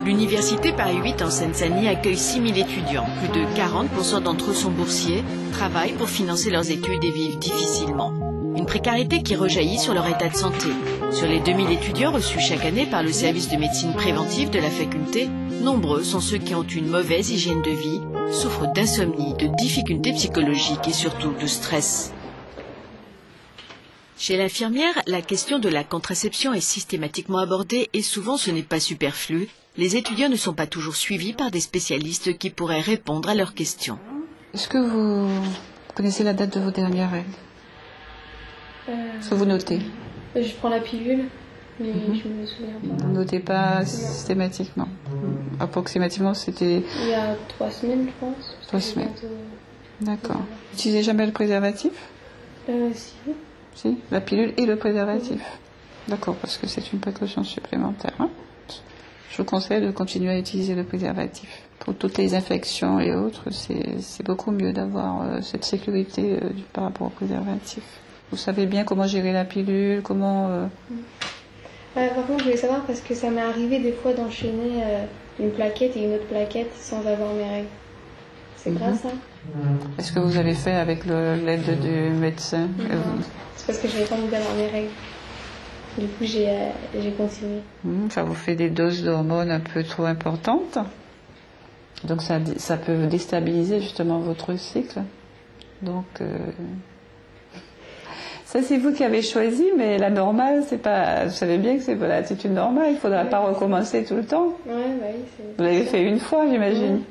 L'université Paris 8 en Seine-Saint-Denis accueille 6000 étudiants. Plus de 40% d'entre eux sont boursiers, travaillent pour financer leurs études et vivent difficilement. Une précarité qui rejaillit sur leur état de santé. Sur les 2000 étudiants reçus chaque année par le service de médecine préventive de la faculté, nombreux sont ceux qui ont une mauvaise hygiène de vie, souffrent d'insomnie, de difficultés psychologiques et surtout de stress. Chez l'infirmière, la question de la contraception est systématiquement abordée et souvent ce n'est pas superflu. Les étudiants ne sont pas toujours suivis par des spécialistes qui pourraient répondre à leurs questions. Est-ce que vous connaissez la date de vos dernières règles? Est-ce que vous notez? Je prends la pilule, mais je me souviens pas. Vous ne notez pas systématiquement? Approximativement, c'était... Il y a 3 semaines, je pense. 3 semaines. D'accord. Vous n'utilisez jamais le préservatif? Si. Si, la pilule et le préservatif. D'accord, parce que c'est une précaution supplémentaire. Hein. Je vous conseille de continuer à utiliser le préservatif. Pour toutes les infections et autres, c'est beaucoup mieux d'avoir cette sécurité par rapport au préservatif. Vous savez bien comment gérer la pilule, comment... Par contre, je voulais savoir parce que ça m'est arrivé des fois d'enchaîner une plaquette et une autre plaquette sans avoir mes règles. C'est grave ça? Est-ce que vous avez fait avec l'aide du médecin? C'est parce que je n'avais pas envie d'avoir mes règles. Du coup, j'ai continué. Ça vous fait des doses d'hormones un peu trop importantes. Donc ça peut déstabiliser justement votre cycle. Donc ça c'est vous qui avez choisi, mais la normale, c'est pas. Vous savez bien que c'est pas l'attitude normale. Il ne faudra pas recommencer tout le temps. Oui. Vous l'avez fait une fois, j'imagine.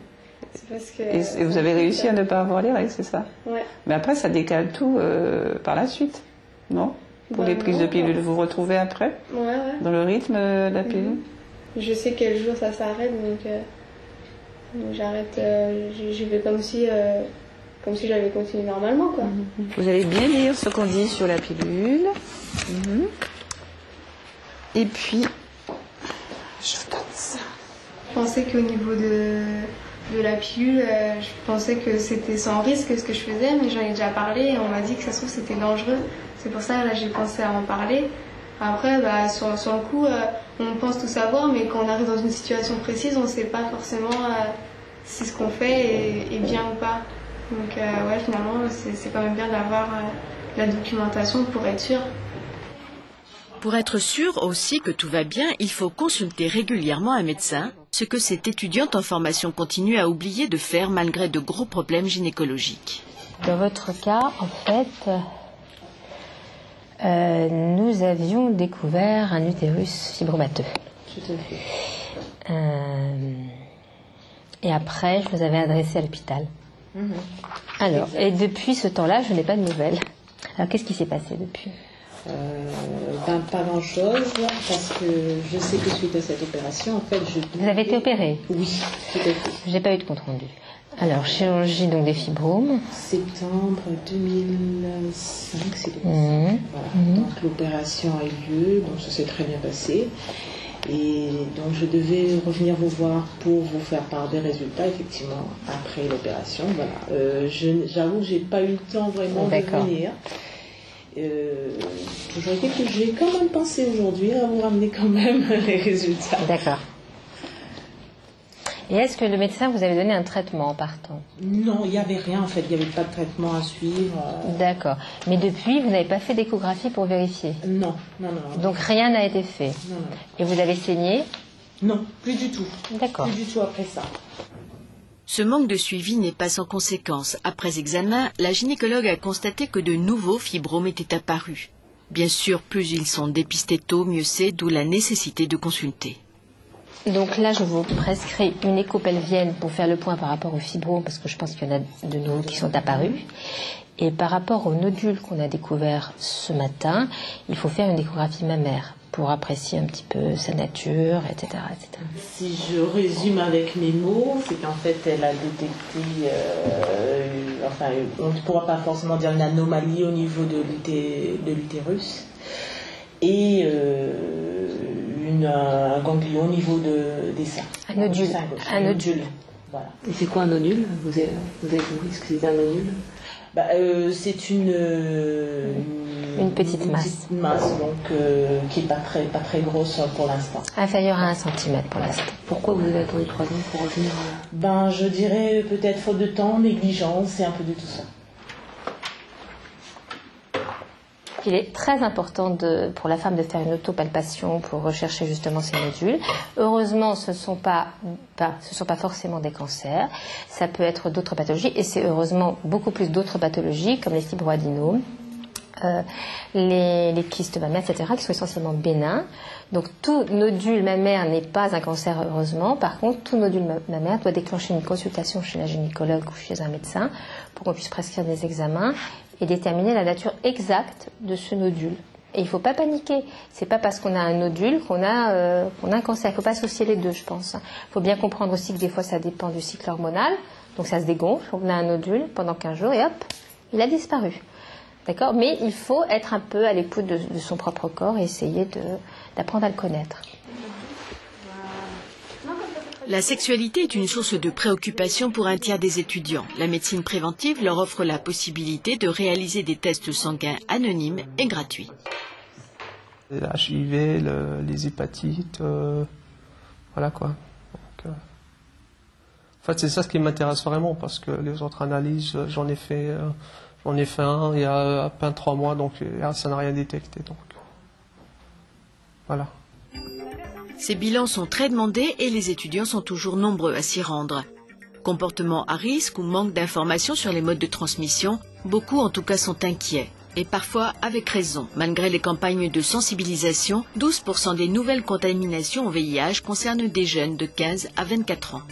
C'est parce que, et vous avez réussi à ne pas avoir les règles, c'est ça? Ouais. Mais après, ça décale tout par la suite, non? Pour les prises de pilule, vous vous retrouvez après? Ouais. Dans le rythme de la pilule? Je sais quel jour ça s'arrête, donc j'arrête. Je vais comme si j'avais continué normalement, quoi. Vous allez bien lire ce qu'on dit sur la pilule. Et puis, je vous donne ça. Je pensais qu'au niveau de la pilule, je pensais que c'était sans risque ce que je faisais, mais j'en ai déjà parlé et on m'a dit que ça se trouve c'était dangereux. C'est pour ça là j'ai pensé à en parler. Après, sur le coup, on pense tout savoir, mais quand on arrive dans une situation précise, on ne sait pas forcément si ce qu'on fait est bien ou pas. Donc finalement, c'est quand même bien d'avoir la documentation pour être sûr. Pour être sûr aussi que tout va bien, il faut consulter régulièrement un médecin, ce que cette étudiante en formation continue a oublié de faire malgré de gros problèmes gynécologiques. Dans votre cas, en fait, nous avions découvert un utérus fibromateux. Tout à fait. Et après, je vous avais adressé à l'hôpital. Alors, et depuis ce temps-là, je n'ai pas de nouvelles. Alors, qu'est-ce qui s'est passé depuis? Pas grand-chose, parce que je sais que suite à cette opération, en fait, Vous avez été opérée? Oui, tout à fait. Je n'ai pas eu de compte-rendu. Alors, chirurgie donc des fibromes. Septembre 2005, c'est ça. Voilà. Donc l'opération a eu lieu, donc ça s'est très bien passé. Et donc je devais revenir vous voir pour vous faire part des résultats, effectivement, après l'opération. Voilà. J'avoue que j'ai pas eu le temps vraiment de venir. Toujours été que j'ai quand même pensé aujourd'hui à vous ramener quand même les résultats. D'accord. Et est-ce que le médecin vous avait donné un traitement en partant? Non, il n'y avait rien en fait, il n'y avait pas de traitement à suivre. D'accord. Mais depuis, vous n'avez pas fait d'échographie pour vérifier? Non. Donc rien n'a été fait? Non. Et vous avez saigné? Non, plus du tout. D'accord. Plus du tout après ça. Ce manque de suivi n'est pas sans conséquence. Après examen, la gynécologue a constaté que de nouveaux fibromes étaient apparus. Bien sûr, plus ils sont dépistés tôt, mieux c'est, d'où la nécessité de consulter. Donc là, je vous prescris une écho pelvienne pour faire le point par rapport aux fibromes, parce que je pense qu'il y en a de nouveaux qui sont apparus. Et par rapport aux nodules qu'on a découverts ce matin, il faut faire une échographie mammaire pour apprécier un petit peu sa nature, etc. Si je résume avec mes mots, c'est qu'en fait, elle a détecté, on ne pourra pas forcément dire une anomalie au niveau de l'utérus, et un ganglion au niveau des seins. Un nodule. Un nodule. Voilà. Et c'est quoi un nodule? Vous avez compris ce que c'est un nodule? C'est une petite masse. Donc, qui n'est pas très grosse pour l'instant. Inférieure à 1 cm pour l'instant. Pourquoi vous avez attendu 3 ans pour revenir Je dirais peut-être faute de temps, négligence et un peu de tout ça. Il est très important pour la femme de faire une autopalpation pour rechercher justement ces nodules. Heureusement, ce ne sont pas forcément des cancers. Ça peut être d'autres pathologies et c'est heureusement beaucoup plus d'autres pathologies comme les fibroadénomes, les kystes mammaires, etc., qui sont essentiellement bénins. Donc tout nodule mammaire n'est pas un cancer, heureusement. Par contre, tout nodule mammaire doit déclencher une consultation chez un gynécologue ou chez un médecin pour qu'on puisse prescrire des examens et déterminer la nature exacte de ce nodule. Et il ne faut pas paniquer. C'est pas parce qu'on a un nodule qu'on a un cancer. Il ne faut pas associer les deux, je pense. Il faut bien comprendre aussi que des fois, ça dépend du cycle hormonal. Donc ça se dégonfle. On a un nodule pendant 15 jours et hop, il a disparu. D'accord ? Mais il faut être un peu à l'écoute de son propre corps et essayer d'apprendre à le connaître. La sexualité est une source de préoccupation pour un tiers des étudiants. La médecine préventive leur offre la possibilité de réaliser des tests sanguins anonymes et gratuits. L'HIV, les hépatites, voilà quoi. Donc, en fait, c'est ça ce qui m'intéresse vraiment parce que les autres analyses, j'en ai fait un il y a à peine 3 mois, donc ça n'a rien détecté. Donc, voilà. Ces bilans sont très demandés et les étudiants sont toujours nombreux à s'y rendre. Comportement à risque ou manque d'informations sur les modes de transmission, beaucoup en tout cas sont inquiets. Et parfois avec raison. Malgré les campagnes de sensibilisation, 12% des nouvelles contaminations au VIH concernent des jeunes de 15 à 24 ans.